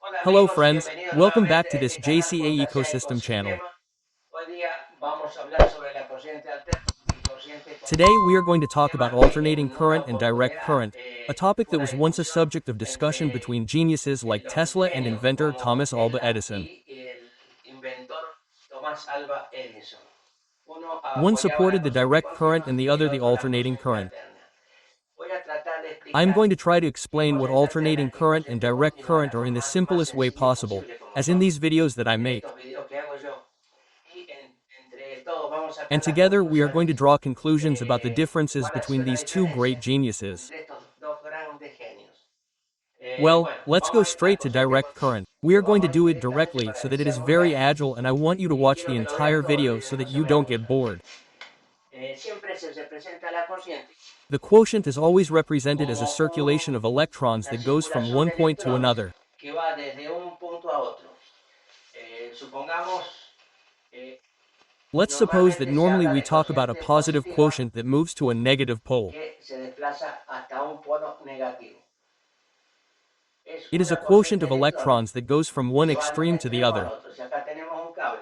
Hola Hello amigos y friends, bienvenidos welcome back nuevamente to this este canal JCA Contraseña Ecosystem channel. Ecosistema. Hoy día vamos a hablar sobre la corriente alterna y corriente Today we are continua, going to talk about tema que alternating en una current and direct oportunidad current, a topic that una was once a discusión subject of discussion entre between geniuses like los Tesla and genios inventor como Thomas Alva Tesla Edison. y el inventor Thomas Alva Edison. Uno One apoyaba la supported the corriente direct current continua and the y el other the otro la alternating corriente current. alterna. Voy a tratar de I am explicar going to try to qué explain what corriente alterna, alternating qué current and corriente direct continua de la current are in the forma más simplest way sencilla possible, posible como as in son these videos that I en make. estos videos que hago yo. Y entre todos vamos a And sacar las together we are going to conclusiones draw conclusions about the de differences cuál ha between sido la these two great diferencia geniuses. entre estos dos grandes genios. Well, Bueno, let's vamos go a ir la straight to corriente direct continua. current. We are Lo going vamos to a do it ir directamente directly para so que that it is sea muy very rápido. agile and I want you to Y watch quiero the que lo vean entire todo el video video, so no that se you me don't get aburran. bored. Siempre se representa la corriente The quotient is always represented as a como circulation of electrons una that goes from circulación one de point to electrones another. que va desde un punto a otro. Supongamos, eh, Let's suppose that normalmente se normally habla we de talk about a corriente positive positiva quotient that moves to a negative pole. que se desplaza hasta un polo negativo. Es It is a una quotient corriente of de electrones electrons that goes from one que va de un extreme to the extremo al other. otro. Si acá tenemos un cable,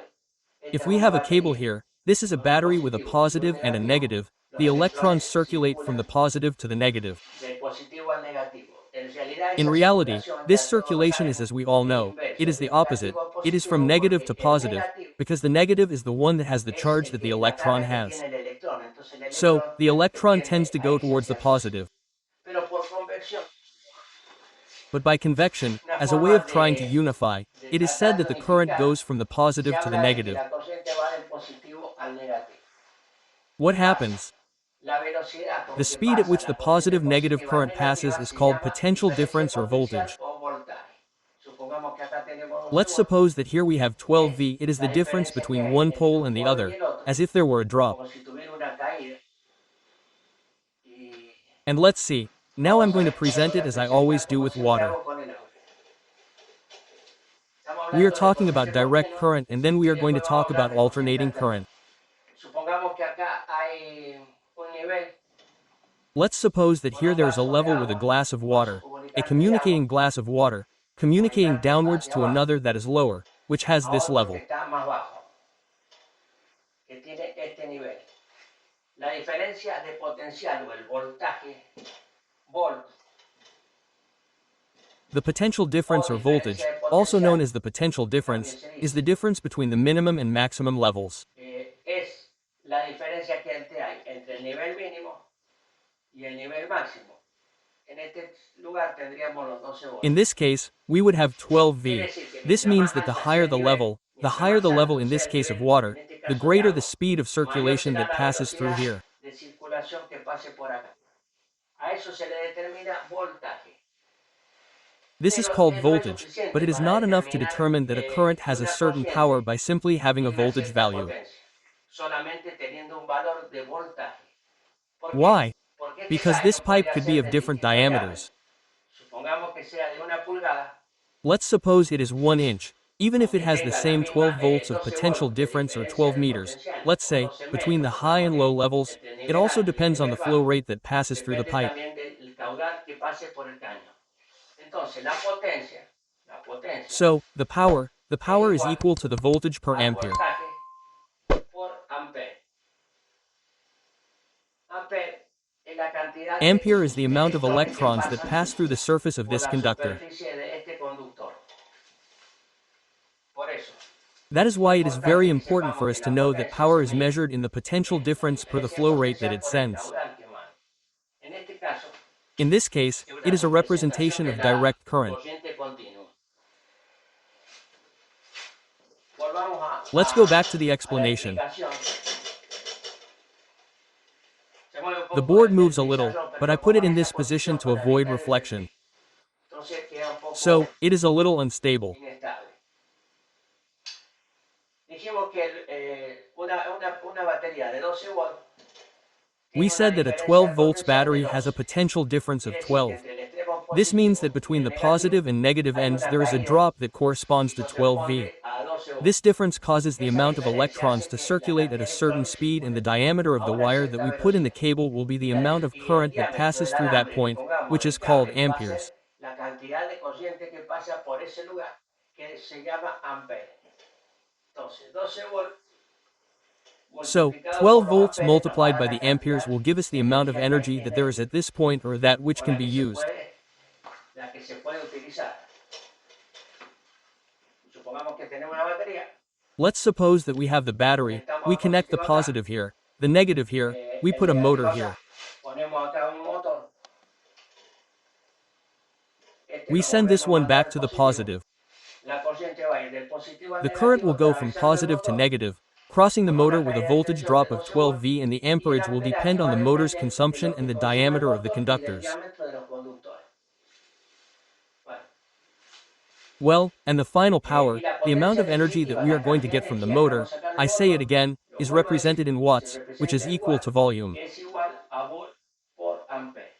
esta If es we una have a cable batería here, this is a con un battery with a positivo y un positive and a negativo, negative, los the electrones electrons circulate from circulan the positive to the negative. del positivo al negativo. En realidad In esa reality, circulación, this ya todos lo circulation is, sabemos, as we all es know, it inversa, is the de opposite. negativo a It is from positivo, negative porque to el positive, negativo because the negative is the one that has the es charge that the la electron carga que has. tiene el electrón, entonces el So, electrón the electron tends tiende to a go irse towards the hacia el positivo. positive. Pero por convección, But by convection, una as a way forma of trying to unify, de it is said tratar de that the current unificar, goes from the se positive to the habla de que negative. la corriente va del positivo al negativo. What ¿Qué pasa? happens? La velocidad The con que speed at pasa which the la corriente positive-negative positiva al current passes negativa is se called llama potential diferencia difference or potencial voltage. o voltaje. Supongamos que acá tenemos 12 Let's volts, suppose that here we have 12 es V, it is the la difference diferencia que between hay one entre pole un and the polo y other, el otro, as if there were a drop. como si tuviera una caída. Y And let's see. Now I'm vamos a going to ver cómo lo present voy it a as I always presentar, do como with siempre water. hago con el audio. Estamos We are hablando de talking about corriente direct continua current and then we y are going to después vamos talk a hablar about de corriente alternating alterna. current. Supongamos que acá hay un nivel Let's suppose that con here un there is a vaso de level with a agua, glass of un vaso water, a comunicante de agua, communicating glass of water, communicating comunicante downwards hacia to abajo, another that is lower, which has a this otro que level. está más bajo, que tiene este nivel. La diferencia de potencial o el voltaje, volt, The potential o difference or voltage, diferencia de also known potencial, as the potential también difference, se is the dice, difference between the minimum and maximum levels. es la diferencia que hay entre el nivel mínimo y el nivel máximo. En este lugar tendríamos los 12 In volts. this case, we would have 12 Quiere V. decir que This mientras means más that the alto sea higher el the nivel, level, mientras más in alto this sea el case of nivel, en water, este the caso de greater the agua, speed of mayor circulation será that la passes through velocidad here. de circulación que pase por acá. A eso se le determina voltaje. This is Pero called no es voltage, but suficiente it is para not enough to determinar determine that a current que has a una certain power corriente by simply having a tiene una voltage cierta value. potencia, solamente teniendo un valor de voltaje. ¿Por qué? Why? Porque este Because this caño pipe podría could be ser of de different distintos diameters. diámetros. Supongamos que sea de 1 pulgada Let's suppose it is 1 inch, even if it y has the tenga la same 12 misma volts of 12 potential volts de difference or diferencia 12 de meters, potencial, let's o say, 12 between metros, the high supongamos and que low levels. entre el It nivel also alto y el depends on the nivel flow bajo, rate that passes through the depende pipe. también del caudal que pase por el caño. Entonces, la potencia So, the power es is igual equal to the voltage per al ampere. voltaje por ampere. Ampere es la cantidad Ampere is the de amount of electrones que electrons that pasan pass through the surface of por this la conductor. superficie de este conductor. Por eso, That is es why it is very importante que important sepamos for que us to la know that potencia se power is mide measured in the potential en la difference per the diferencia flow rate that potencial it por el sends. caudal que emana. En este caso, In this case, es it una is a representación representation de of la direct current. corriente continua. Volvamos Let's go back to the a la explanation. explicación. Se mueve un The poco board el moves a little, pizarrón, pero but I lo put pongo it en in esta this position posición to para avoid evitar el reflection. despegue. Entonces queda un poco So, it is a little unstable. inestable. Dijimos que una batería de 12 volts We tiene una said that a diferencia 12 volts potencial de battery has a 12. potential difference Quiere of decir que 12. entre el extremo This means positivo that y between el the negativo positive and negative hay ends una there is a caída drop that y corresponds to eso 12 V. responde a 12 ohms. This difference causes the Esa amount of diferencia electrons hace to que la circulate cantidad at a de certain electrones speed and the circulen diameter of the a una wire that cierta we put in the velocidad. cable will be the Y, amount of y el current that diámetro passes del through that alambre que point, pongamos which del is called cable va a amperes. ser la cantidad de corriente que pasa por ese lugar, que se llama ampere. Entonces, 12 volts So, multiplicado 12 por los volts amperes, nos va a multiplied dar by la the amperes cantidad will give us the de amount of energía energy que that hay there en is él, at this point or that which o can la be que se used. puede, la que se puede utilizar. Supongamos que tenemos una batería, Let's suppose that we have the battery, conectamos we el connect the positivo acá, positive here, the negative here, we el put a negativo motor acá, here. ponemos acá un motor, We lo send this volvemos a one mandar back al to the positivo, positive. la corriente va a ir del positivo al The current will negativo go from atravesando el positive to motor, negative, crossing the con una motor with a caída de voltage tensión de drop of 12 volts, 12V, and the y el amperage will depend amperaje on va the a motor's depender de consumption lo and que the consuma el diameter of the motor y del conductors. diámetro de los conductores. Bueno, Well, and the final y power, la the amount potencia of energy that definitiva, we are la going to cantidad get de from the energía que motor, vamos a sacar del I say it motor, again, lo is vuelvo a decir, represented in se watts, which representa is en equal watts, to volume. que es igual a volt por ampere.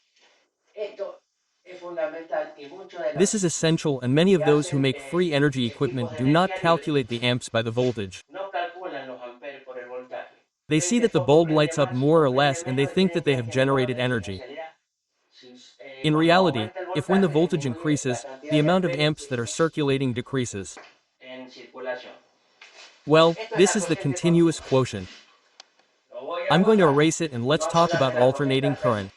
Esto es fundamental y muchos de This los is essential, and many of que those who hacen make free energy equipos equipment de do not energía libre calculate the amps by the voltage. no calculan los amperes por el voltaje. They Creen see que el that the foco bulb prende lights up más more o or prende less and they menos y think creen that que they hay have generador generated de energía. En energy. realidad, In cuando reality, aumenta el if when the voltaje voltage disminuye la increases, cantidad the de amount of amperes amps that are circulating decreases. en circulación. Well, Esto es this la is the corriente continuous continua. quote. Lo voy a I'm going to borrar erase it and y let's vamos talk a about darle la corriente alternating alterna. current.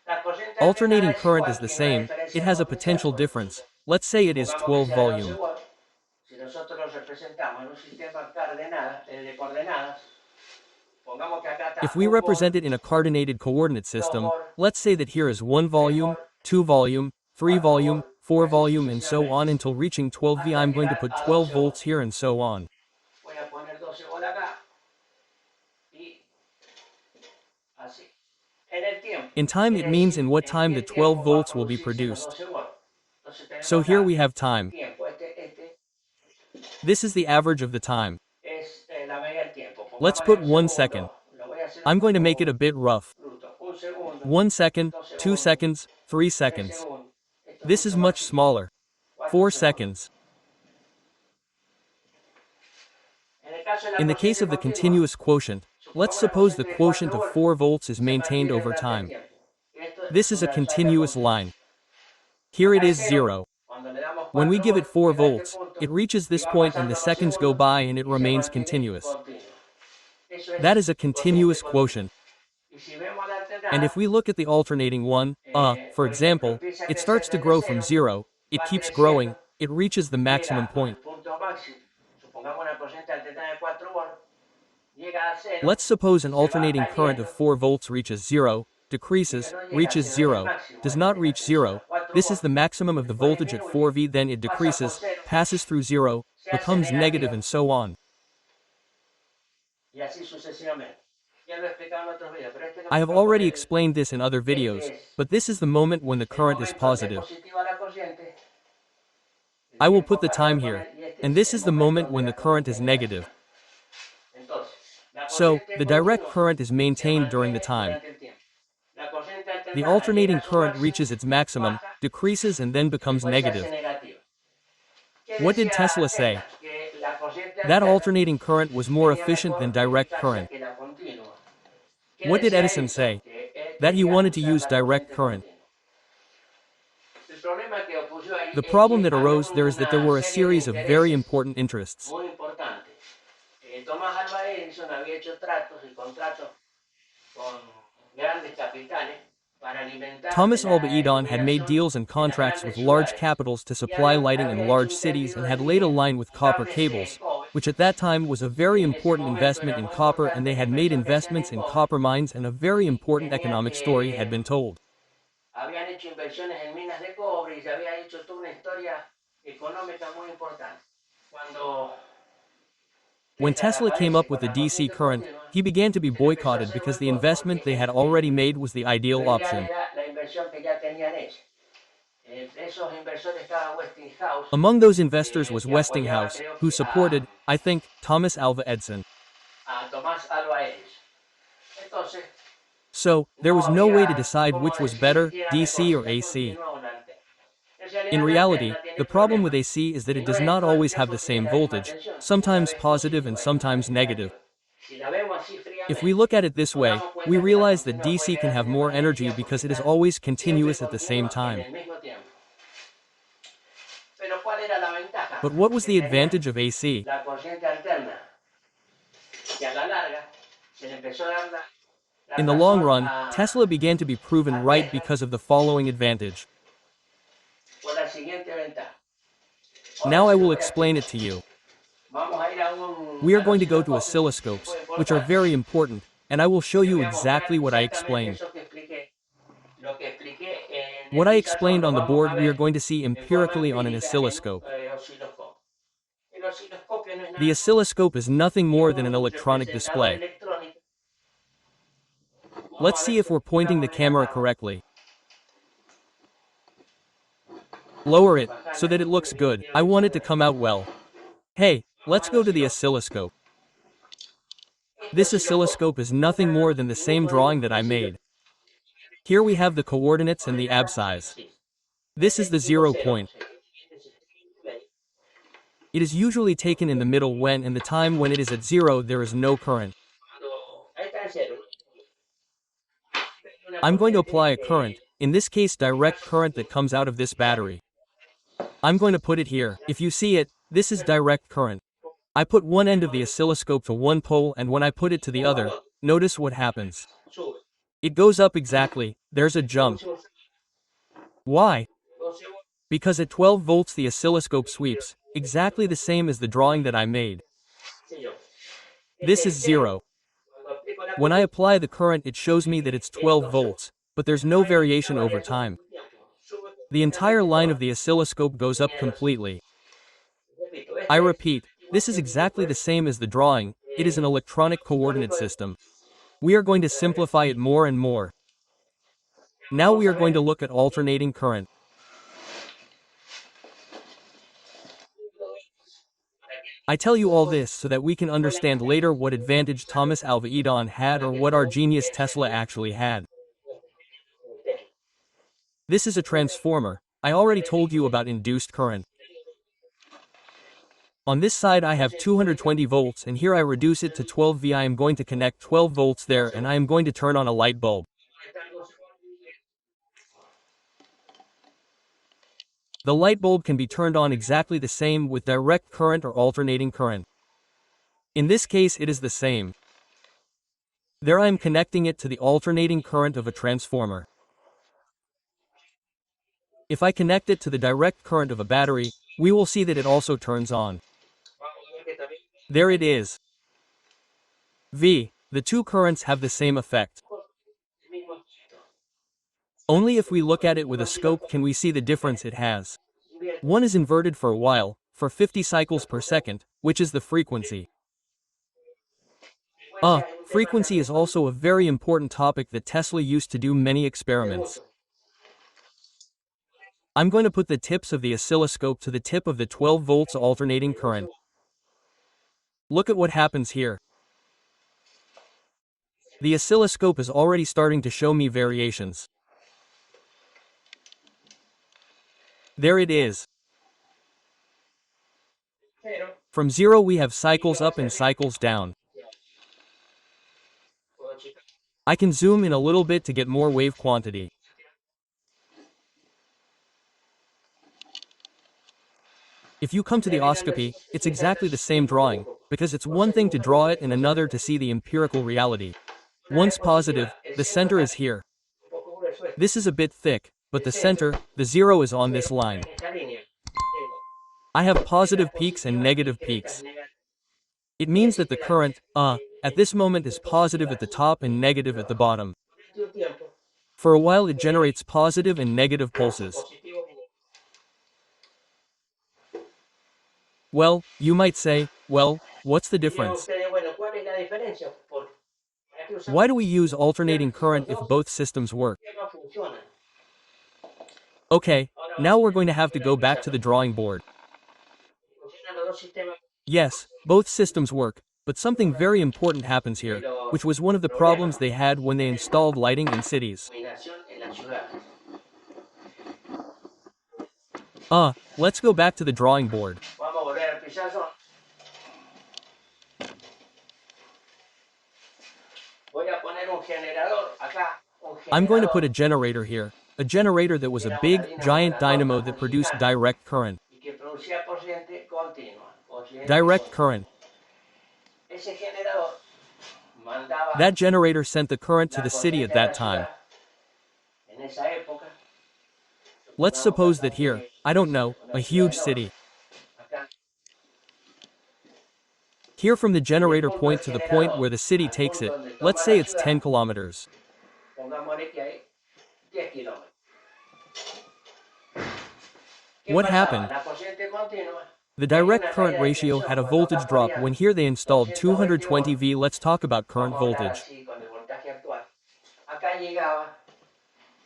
La corriente alternada Alternating es current igual, is the tiene una same, it diferencia has a potencial potential por difference. Let's say it is supongamos que 12 sea 12 volume. volts. Si nosotros lo representamos en un sistema de coordenadas, pongamos que acá If está we 1 volt, represent it in a coordinated coordinate 2 system, volt, let's say that here is 1 3 volume, volt, 2 volume, 3 4 volume, volt, y 4 así volume and so sucesivamente, on until reaching 12V. hasta I'm going to llegar put a 12 12 volts volts. here and so on. Voy a poner 12 volts acá y así. En el tiempo, In time it quiere means decir in what en time the qué 12 tiempo va a volts will be producirse los produced. 12 volts. Entonces So tenemos here acá we have time. tiempo. This is the average of the time. Es la medida del tiempo. Let's Pongámosle put un 1 second. segundo. Lo voy a hacer un I'm going to make it poco a bit rough. bruto. Un segundo, 1 second, 2 2 segundos, seconds, 3 3 seconds. segundos. Esto es This is mucho más much chiquito. smaller. 4 4 segundos. seconds. En el caso de la In the case corriente of the continua, continuous quotient, let's supongamos la suppose the corriente de 4 quotient of volts 4 volts is se maintained mantiene over durante el time. tiempo. Esto This es is a una salda continuous continua. line. Here it Acá es is 0. 0. Cuando le damos When we 4 give it volts, 4 llega a este volts, punto it reaches y this va point and the pasando los seconds go segundos by and it y se remains mantiene continuous. continuo. Eso That es is a corriente continuous continua. quotient. Y si vemos la And alternada, if we look at the alternating one, for por ejemplo, example, empieza a it crecer starts to desde grow from 0, 0, it va keeps growing, creciendo, it reaches the maximum llega al point. punto máximo. Supongamos una corriente alternada de 4 volts, llega a 0, Let's suppose an se va alternating current of cayendo 4 volts reaches 0, y decreases, no llega, reaches sino es el 0, máximo. does Esta not es la reach tensión 0. a 4 This is volts. the maximum of the Después voltage at disminuye, 4V, then it pasa por decreases, 0, passes through 0, se hace becomes negative, negativo and so on. y así sucesivamente. Ya lo he explicado en otros videos, pero este I have no already puede. explained this in other videos, Este es but this is the moment when the el current is momento en que es positive. positiva la corriente, el I will tiempo put the acá lo voy time a here, poner, y este and es this el is the momento moment donde when la the current corriente is es negative. negativa. Entonces, la So, corriente the direct continua current is se maintained during the mantiene time. durante el tiempo. La corriente The alternada llega alternating a su current máximo, reaches its maximum, baja decreases, and then y becomes después se hace negative. negativa. ¿Qué What did decía Tesla say? Tesla? Que la corriente That alterna alternating current was more tenía efficient than mejor direct eficacia current. que la continua. ¿Qué What did decía Edison Edison? say? Que él That he quería wanted to usar use la direct corriente current. continua. El problema que ocurrió ahí The es problem que that había arose there is that there una were a serie de series of very intereses important interests. muy importantes. Thomas Alva Edison había hecho tratos y contratos con grandes capitales para alimentar Thomas Alva la Edison had made iluminación deals and en las contracts grandes with large ciudades. capitals to Y supply lighting in había large hecho un cities and tendido had de laid a línea, line with un copper cable cables, CECOVE, which at that time was a very y en ese important momento investment era in muy copper, and they importante la had made inversión que hacían investments en in cobre. copper mines, and a very important Tenía economic story had been told. habían hecho inversiones en minas de cobre y se había hecho toda una historia económica muy importante. Cuando When Tesla came aparece up with con the la DC corriente current, continua, he began to be se le empezó a boycotted hacer because the boicot, investment they had already made was the ideal pero option. era la inversión que ya tenían hecha. Esos inversores estaban Westinghouse, Among those investors was que apoyaba, Westinghouse, creo who que supported, I think, Thomas Alva Edison. a Tomás Alva Edison. Entonces, So, there no was no way to había decide cómo which was decidir better, si era DC mejor, or si la AC. continua o la alterna. En In realidad, la reality, alterna tiene the el problem with problema AC is that que it no does es not todo el always have tiempo the tiene same la misma voltage, tensión. Una sometimes vez positive positiva and y otra sometimes vez negative. negativa. Si la vemos así fríamente, If we look at it this way, we realize that DC can have more energy because it is always continuous at the same time. But what was the advantage of AC? La corriente alterna, que a la larga se le empezó a dar la In the long razón run, Tesla began to be proven a right Tesla because of the following advantage. por la siguiente ventaja. Ahora Now I sí lo will voy a explain explicar. it to you. Vamos a ir a We are al going to go to osciloscopio, oscilloscopes, muy which are importante. very important, and I will show Le you voy a mostrar exactly what I exactamente explained. eso que expliqué. Lo que expliqué en What el I pizarrón explained lo on the vamos board a we are ver going to see en forma empirically on an empírica en un oscilloscope. osciloscopio. El osciloscopio no es The nada oscilloscope is nothing que more than an un electronic representador display. electrónico. Let's Vamos a see ver if si we're pointing the ubicamos en la camera cámara. correctly. Lower it, so Bajarla that it un looks good. poquitito I want it to sobre. come out well. Hey, Vamos let's al go to the osciloscopio. oscilloscope. Este This osciloscopio oscilloscope is es nothing more than the un same dibujo drawing that de I osciloscopio. made. Here we have the coordinates and the abscisse. This is the 0 point. It is usually taken in the middle when and the time when it is at 0 there is no current. I'm going to apply a current, in this case direct current that comes out of this battery. I'm going to put it here. If you see it, this is direct current. I put one end of the oscilloscope to one pole and when I put it to the other, notice what happens. It goes up exactly, there's a jump. Why? Because at 12 volts the oscilloscope sweeps, exactly the same as the drawing that I made. This is 0. When I apply the current it shows me that it's 12 volts, but there's no variation over time. The entire line of the oscilloscope goes up completely. I repeat, this is exactly the same as the drawing, it is an electronic coordinate system. We are going to simplify it more and more. Now we are going to look at alternating current. I tell you all this so that we can understand later what advantage Thomas Alva Edison had or what our genius Tesla actually had. This is a transformer. I already told you about induced current. On this side I have 220 volts and here I reduce it to 12 V. I am going to connect 12 volts there and I am going to turn on a light bulb. The light bulb can be turned on exactly the same with direct current or alternating current. In this case it is the same. There I am connecting it to the alternating current of a transformer. If I connect it to the direct current of a battery, we will see that it also turns on. There it is. V. The two currents have the same effect. Only if we look at it with a scope can we see the difference it has. One is inverted for a while, for 50 cycles per second, which is the frequency. Frequency is also a very important topic that Tesla used to do many experiments. I'm going to put the tips of the oscilloscope to the tip of the 12 volts alternating current. Look at what happens here. The oscilloscope is already starting to show me variations. There it is. From 0 we have cycles up and cycles down. I can zoom in a little bit to get more wave quantity. If you come to the oscopy, it's exactly the same drawing, because it's one thing to draw it and another to see the empirical reality. Once positive, the center is here. This is a bit thick, but the center, the 0 is on this line. I have positive peaks and negative peaks. It means that the current, at this moment is positive at the top and negative at the bottom. For a while it generates positive and negative pulses. Well, you might say, well, what's the difference? Why do we use alternating current if both systems work? Okay, now we're going to have to go back to the drawing board. Yes, both systems work, but something very important happens here, which was one of the problems they had when they installed lighting in cities. Let's go back to the drawing board. I'm going to put a generator here, a generator that was a big, giant dynamo that produced direct current. y que producía corriente continua, corriente Direct continua. current. Ese generador mandaba That generator sent the current to la the city at corriente a that la time. ciudad. En esa época, Let's supongamos que suppose acá that here, fue I don't know, una a ciudad huge enorme. city. Acá, Here from the del generator punto del point to the point generador where the city al takes punto it, donde let's toma say la it's 10 ciudad, kilometers. pongámosle que hay 10 kilómetros. ¿Qué What pasaba? happened? La corriente continua The tenía direct una current caída de ratio tensión. had a Cuando acá voltage drop when ponían here they installed 220 220 volts, V. Let's talk about current vamos a hablar voltage. así con el voltaje actual, acá llegaba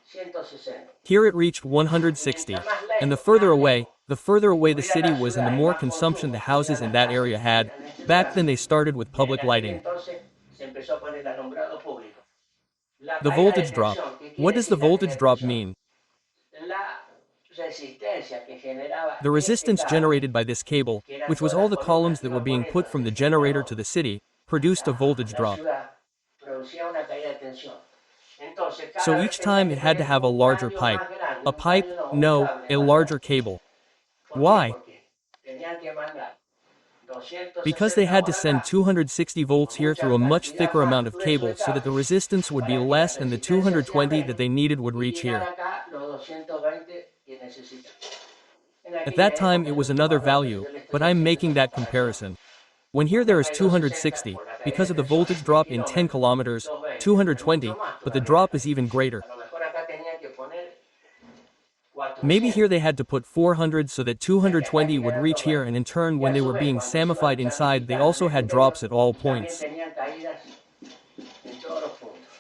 160. Here it reached Y 160. mientras And the further away the hubiera city la was and the ciudad y more más consumption the consumo tenía houses in las that casas area que had, estuvieran en este back lugar. then they started with Y en public aquel lighting. entonces se empezó a poner el alumbrado público. La The caída de voltage drop. tensión, ¿qué What quiere does the decir la caída voltage de drop tensión? mean? La resistencia que generaba The este resistance cable, generated by this cable, que eran which was todas all las the columnas columns que that were iban being put poniendo from the el generator to generador the city, produced a a voltage la drop. ciudad, producía una caída de tensión. Entonces, So cada vez each tenía time que it had to tener have a un larger caño pipe. más grande, A un pipe? caño no, un No, cable a más larger grande. cable. ¿Por qué? Why? Porque tenían que mandar Because they 260 had to por send acá, 260 volts con here through mucha a much cantidad thicker más amount of grueso cable de so that the cable, resistance would be para que la less than the resistencia sea 220 that menos they needed would y reach llegar here. acá los 220 que necesitan. En At that aquella time época it es was mucho another valor, pero value, yo le but estoy I'm haciendo making esa that comparación. comparison. When here Cuando there acá is hay 260 260, por la caída because de of the tensión voltage en 10 drop in 10 kilómetros, kilometers, 220, es mucho 220, más but the todavía. drop is even greater. A lo mejor acá tenían que poner Maybe 400. here they had to put 400 so that O sea que acá 220 would llegaron reach here, 220. and in turn Y when a they su were vez, being cuando se iban samified inside they ramificando also en el had interior, drops at all también points. tenían caídas en todos los puntos.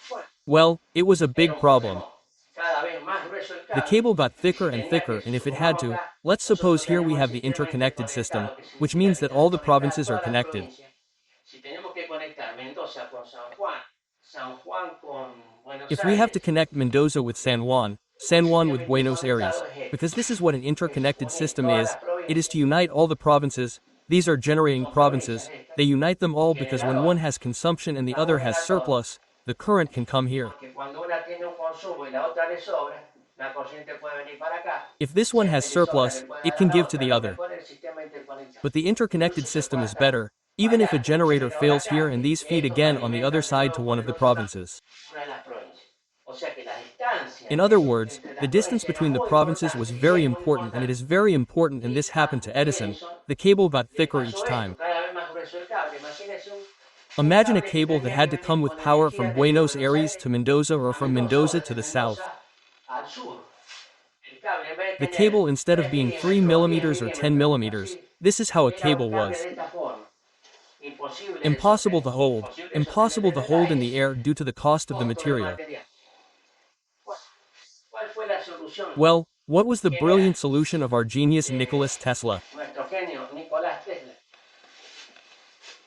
Bueno, Well, it was a era big un problem. problema. Cada vez más grueso el The cable cable got thicker y and tenía que, thicker, and if it had supongamos to, acá, let's suppose nosotros here we tenemos el have the sistema interconnected system, interconectado, que which significa means que that all tenemos the que conectar provinces are todas las connected. provincias. Si tenemos que conectar Mendoza con San Juan, San Juan con Buenos If we have to Aires, connect Mendoza with San Juan with posiblemente Buenos Aires, conectado es esto, because this is what an es interconnected unir system todas is, las it is to provincias, unite all the provinces. These are generating son provincias provinces. estas, They unite them el all because when generador one has consumption and the las other has une a todas. surplus, the current can come here. Porque cuando una tiene un consumo y la otra le sobra, la corriente puede venir para acá. If this Si one a has este le sobra, surplus, le puede it dar a can la give to otra. the Lo other. mejor es el sistema interconectado. But the interconnected Incluso se system puede is hacer better, even if a allá un generator generador fails here acá, and que these feed estos again on the other alimentan de side to nuevo one of the poderosamente provinces. una de las provincias. O sea que la distancia In other entre, words, entre the las distance provincias era between the muy provinces was importante y very es muy important, and it importante. is very important, and Y this a happened to Edison. Edison The cable got le thicker each pasó esto, time. cada vez más grueso el cable. Imagínense un Imagine a cable que cable that tenía que had to come venir with con power energía from desde Buenos Buenos Aires Aires to Mendoza or a from Mendoza o Mendoza to desde the south. Mendoza al sur. El cable en vez de The tener cable, instead of 3 being 3 milímetros o 10 millimeters or 10 milímetros, millimeters, así, this is how a era un cable cable was. de esta forma. Imposible de Impossible sostener. to hold. Imposible de sostener Impossible to en el hold in aire the sin air due to the cost of the costo del material. material. ¿Cuál cuál fue la solución Well, what was the genial? brilliant solution of our genius De Nicholas Tesla? nuestro genio Nicolás Tesla.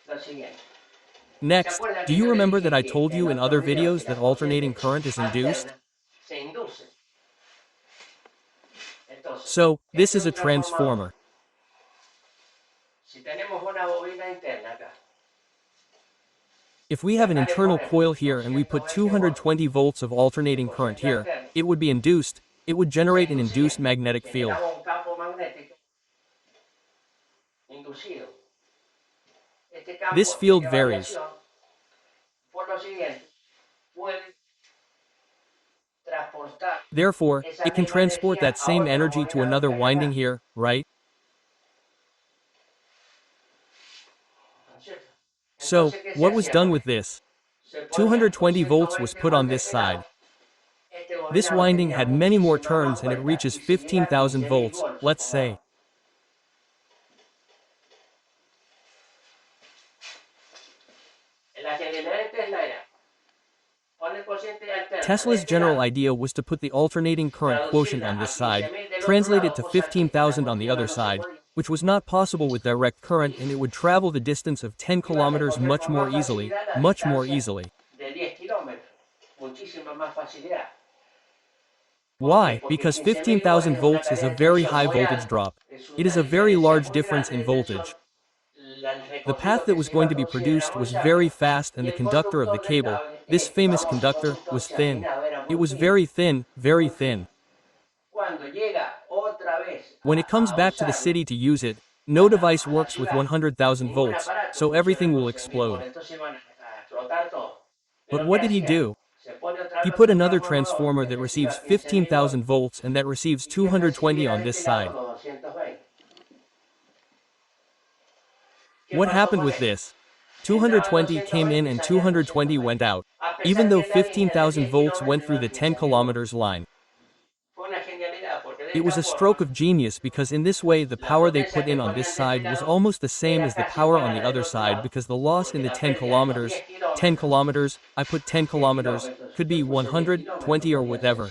Lo siguiente. ¿Se Next, acuerdan do que you yo le remember that dije I que told en you in otro other video que videos la that alternating corriente current is induced? alterna se induce? Entonces, So, this este es is a un transformador. transformer. Si tenemos una bobina interna acá, If we y have an acá le internal ponemos coil here and we put 220 volts 220 volts of de alternating current corriente here, alterna, it would be induced. It would se generate an induciría. induced magnetic field. Generamos un campo magnético inducido. Este This campo field tiene varies. variación. Por lo siguiente, puede transportar Therefore, esa it can misma transport energía that a same otra energy to bobina another que hay winding acá. here, right? ¿No es cierto? So, Entonces, ¿qué se what was hacía done con with esto? this? Se ponía 220 volts was 220 put on volts de this este lado. side. Este This bobinado winding tenía had many more muchísimas más turns and it vueltas reaches y se llega a 15,000 15.000 volts, volts, let's supongamos. say. La genialidad de Tesla era poner corriente alterna de Tesla's este general lado, idea was to put the alternating current quotient traducirla on a this side, 15.000 del otro translate it lado, to cosa que la 15,000 on the cuestión other no se side, podía. which was not possible with direct current, and it would travel the distance of 10 Iba a kilometers recorrer much con more más easily, facilidad la much more distancia easily. de 10 kilómetros. Muchísima más facilidad. ¿Por qué? Why? Porque Because 15.000 15,000 es una volts is caída a de very tensión high muy voltage alta. drop. Es It is una a very diferencia large muy difference grande in de tensión. voltage. El The path that was going to be produced was very fast and the conductor of the cable, this famous conductor, was thin. It was very thin, very thin. When it comes back to the city to use it, no device works with 100,000 volts, so everything will explode. But what did he do? He put another transformer that receives 15,000 volts and that receives 220 on this side. What happened with this? 220 came in and 220 went out, even though 15,000 volts went through the 10 kilometers line. It was a stroke of genius because in this way the power they put in on this side was almost the same as the power on the other side because the loss in the 10 kilometers, I put 10 kilometers, could be 120 or whatever.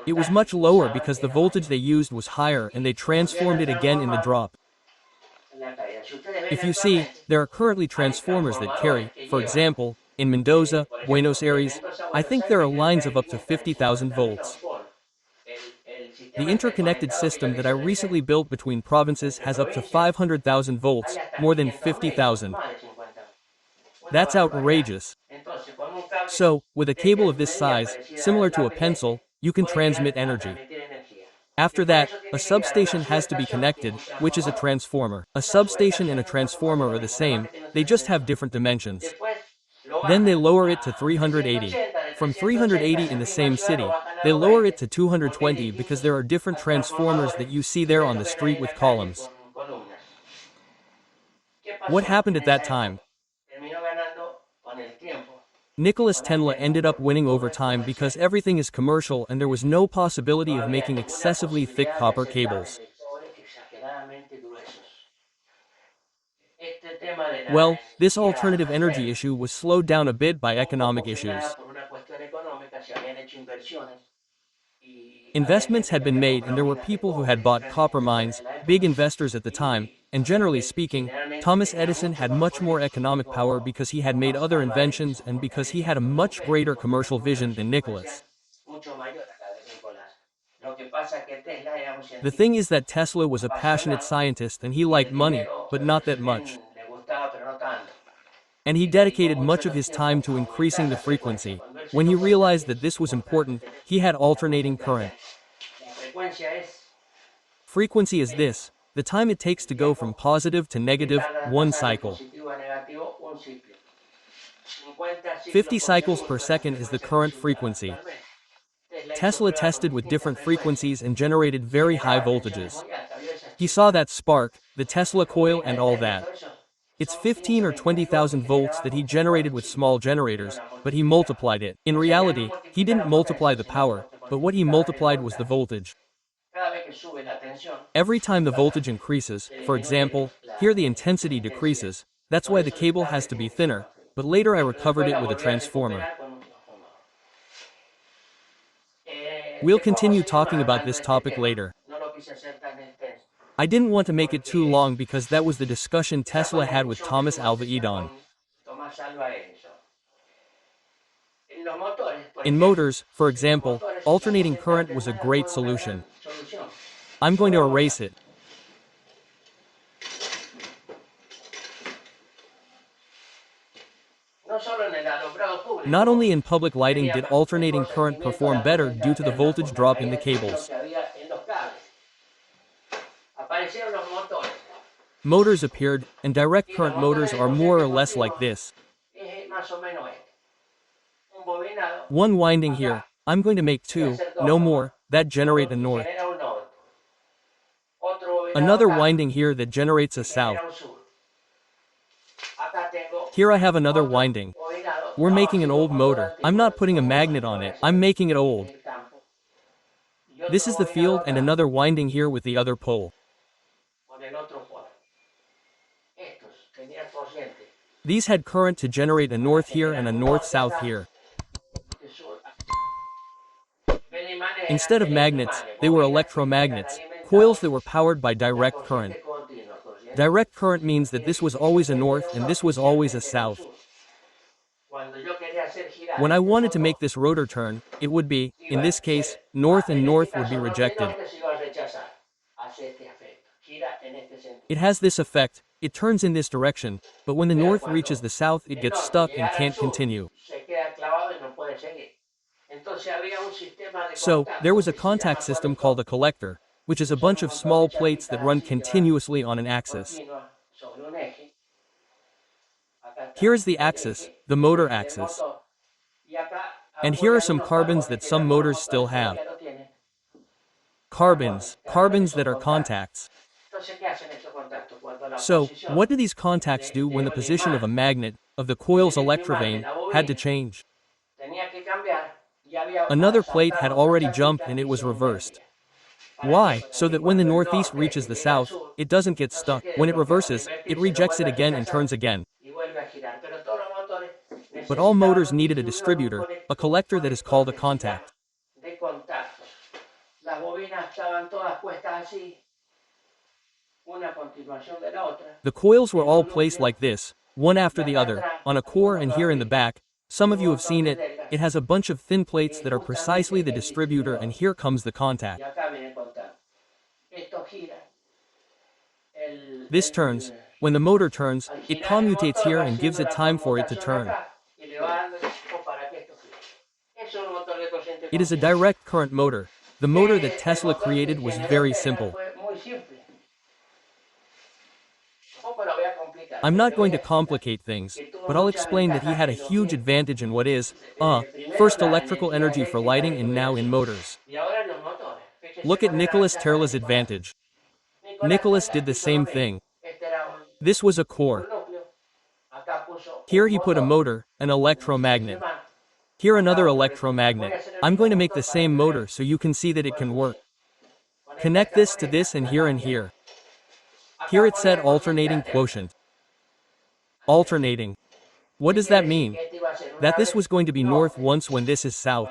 It was much lower because the voltage they used was higher and they transformed it again in the drop. If you see, there are currently transformers that carry, for example, in Mendoza, Buenos Aires, I think there are lines of up to 50,000 volts. The interconnected system that I recently built between provinces has up to 500,000 volts, more than 50,000. That's outrageous. So, with a cable of this size, similar to a pencil, you can transmit energy. After that, a substation has to be connected, which is a transformer. A substation and a transformer are the same, they just have different dimensions. Then they lower it to 380. From 380 in the same city, they lower it to 220 because there are different transformers that you see there on the street with columns. What happened at that time? Nicholas Tesla ended up winning over time because everything is commercial and there was no possibility of making excessively thick copper cables. Well, this alternative energy issue was slowed down a bit by economic issues. Investments had been made and there were people who had bought copper mines, big investors at the time, and generally speaking, Thomas Edison had much more economic power because he had made other inventions and because he had a much greater commercial vision than Nicholas. The thing is that Tesla was a passionate scientist and he liked money, but not that much. And he dedicated much of his time to increasing the frequency. When he realized that this was important, he had alternating current. Frequency is this, the time it takes to go from positive to negative, one cycle. 50 cycles per second is the current frequency. Tesla tested with different frequencies and generated very high voltages. He saw that spark, the Tesla coil and all that. It's 15 or 20,000 volts that he generated with small generators, but he multiplied it. In reality, he didn't multiply the power, but what he multiplied was the voltage. Every time the voltage increases, for example, here the intensity decreases, that's why the cable has to be thinner, but later I recovered it with a transformer. We'll continue talking about this topic later. I didn't want to make it too long because that was the discussion Tesla had with Thomas Alva Edison. In motors, for example, alternating current was a great solution. I'm going to erase it. Not only in public lighting did alternating current perform better due to the voltage drop in the cables. Motors appeared, and direct current motors are more or less like this. One winding here, I'm going to make two, no more, that generate a north. Another winding here that generates a south. Here I have another winding. We're making an old motor. I'm not putting a magnet on it, I'm making it old. This is the field and another winding here with the other pole. These had current to generate a north here and a north-south here. Instead of magnets, they were electromagnets, coils that were powered by direct current. Direct current means that this was always a north and this was always a south. When I wanted to make this rotor turn, it would be, in this case, north and north would be rejected. It has this effect, it turns in this direction, but when the north reaches the south it gets stuck and can't continue. So, there was a contact system called a collector, which is a bunch of small plates that run continuously on an axis. Here is the axis, the motor axis. And here are some carbons that some motors still have. Carbons that are contacts. So, what do these contacts do when the position of a magnet, of the coil's electrovane, had to change? Another plate had already jumped and it was reversed. Why? So that when the northeast reaches the south, it doesn't get stuck. When it reverses, it rejects it again and turns again. But all motors needed a distributor, a collector that is called a contact. The coils were all placed like this, one after the other, on a core, and here in the back, some of you have seen it, it has a bunch of thin plates that are precisely the distributor, and here comes the contact. This turns. When the motor turns, it commutates here and gives it time for it to turn. It is a direct current motor. The motor that Tesla created was very simple. I'm not going to complicate things, but I'll explain that he had a huge advantage in what is, first electrical energy for lighting and now in motors. Look at Nikola Tesla's advantage. Nikola did the same thing. This was a core. Here he put a motor, an electromagnet. Here another electromagnet. I'm going to make the same motor so you can see that it can work. Connect this to this and here and here. Here it said alternating quotient. Alternating. What does that mean? That this was going to be north once when this is south.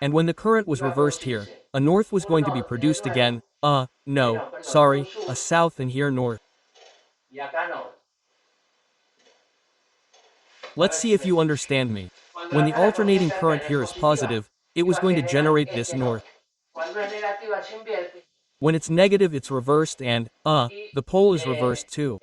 And when the current was reversed here, a north was going to be produced again, no, sorry, a south and here north. Let's see if you understand me. When the alternating current here is positive, it was going to generate this north. When it's negative it's reversed and, the pole is reversed too.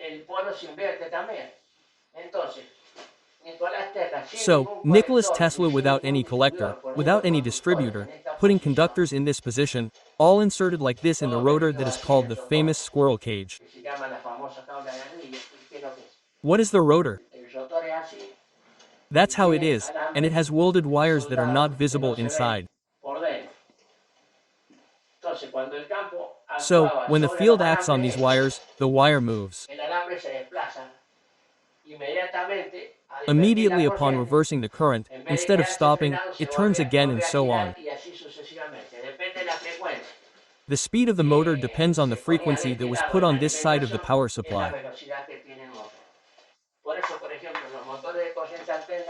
So, Nikola Tesla without any collector, without any distributor, putting conductors in this position, all inserted like this in the rotor that is called the famous squirrel cage. What is the rotor? That's how it is, and it has welded wires that are not visible inside. So, when the field acts on these wires, the wire moves. Immediately upon reversing the current, instead of stopping, it turns again and so on. The speed of the motor depends on the frequency that was put on this side of the power supply.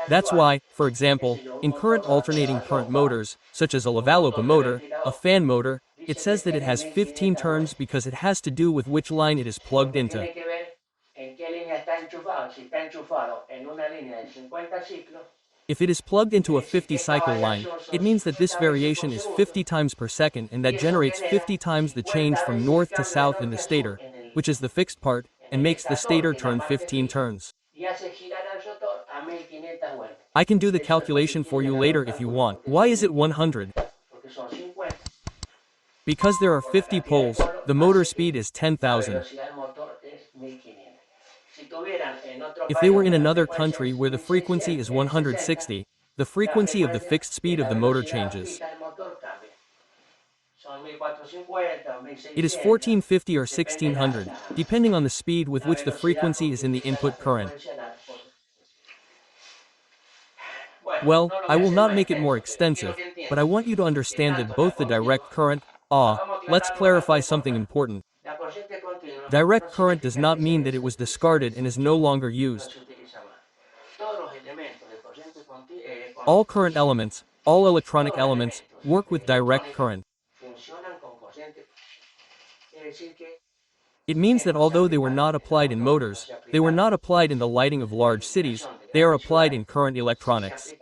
That's why, for example, in current alternating current motors, such as a Levallopa motor, a fan motor, it says that it has 15 turns because it has to do with which line it is plugged into. If it is plugged into a 50-cycle line, it means that this variation is 50 times per second and that generates 50 times the change from north to south in the stator, which is the fixed part, and makes the stator turn 15 turns. I can do the calculation for you later if you want. Why is it 100? Because there are 50 poles, the motor speed is 10,000. If they were in another country where the frequency is 160, the frequency of the fixed speed of the motor changes. It is 1450 or 1600, depending on the speed with which the frequency is in the input current. Well, I will not make it more extensive, but I want you to understand that both the direct current, let's clarify something important. Direct current does not mean that it was discarded and is no longer used. All current elements, all electronic elements, work with direct current. It means that although they were not applied in motors, they were not applied in the lighting of large cities, they are applied in current electronics.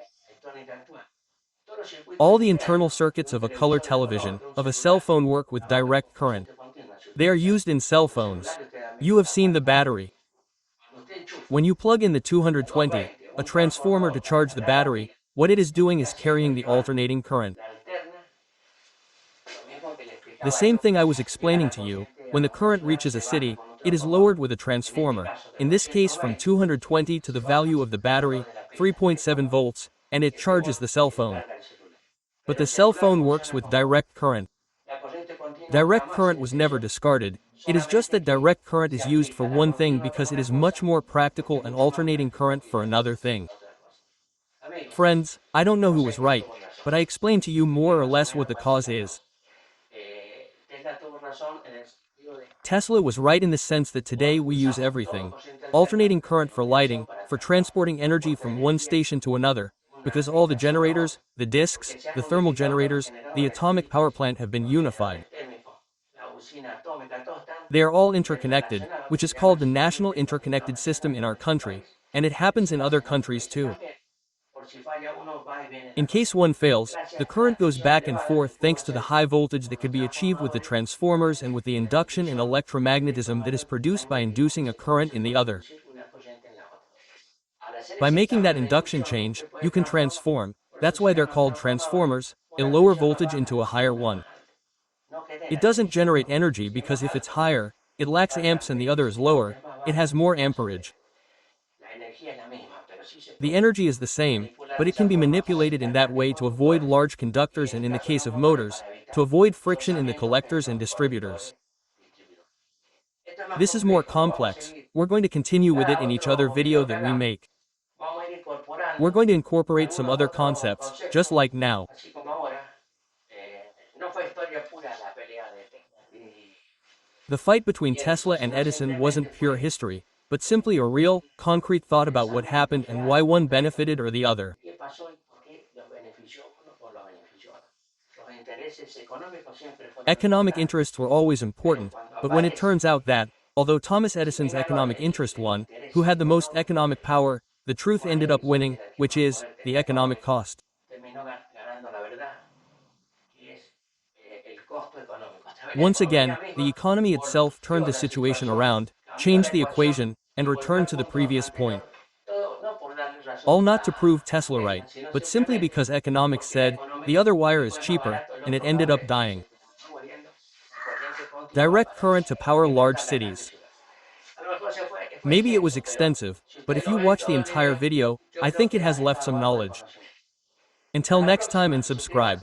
All the internal circuits of a color television, of a cell phone work with direct current. They are used in cell phones. You have seen the battery. When you plug in the 220, a transformer to charge the battery, what it is doing is carrying the alternating current. The same thing I was explaining to you, when the current reaches a city, it is lowered with a transformer, in this case from 220 to the value of the battery, 3.7 volts, and it charges the cell phone. But the cell phone works with direct current. Direct current was never discarded, it is just that direct current is used for one thing because it is much more practical and alternating current for another thing. Friends, I don't know who was right, but I explained to you more or less what the cause is. Tesla was right in the sense that today we use everything, alternating current for lighting, for transporting energy from one station to another, because all the generators, the disks, the thermal generators, the atomic power plant have been unified. They are all interconnected, which is called the National Interconnected System in our country, and it happens in other countries too. In case one fails, the current goes back and forth thanks to the high voltage that could be achieved with the transformers and with the induction and electromagnetism that is produced by inducing a current in the other. By making that induction change, you can transform, that's why they're called transformers, a lower voltage into a higher one. It doesn't generate energy because if it's higher, it lacks amps and the other is lower, it has more amperage. The energy is the same, but it can be manipulated in that way to avoid large conductors and in the case of motors, to avoid friction in the collectors and distributors. This is more complex, we're going to continue with it in each other video that we make. We're going to incorporate some other concepts, just like now. The fight between Tesla and Edison wasn't pure history, but simply a real, concrete thought about what happened and why one benefited or the other. Economic interests were always important, but when it turns out that, although Thomas Edison's economic interest won, who had the most economic power, the truth ended up winning, which is, the economic cost. Once again, the economy itself turned the situation around, changed the equation, and returned to the previous point. All not to prove Tesla right, but simply because economics said, the other wire is cheaper, and it ended up dying. Direct current to power large cities. Maybe it was extensive, but if you watch the entire video, I think it has left some knowledge. Until next time and subscribe.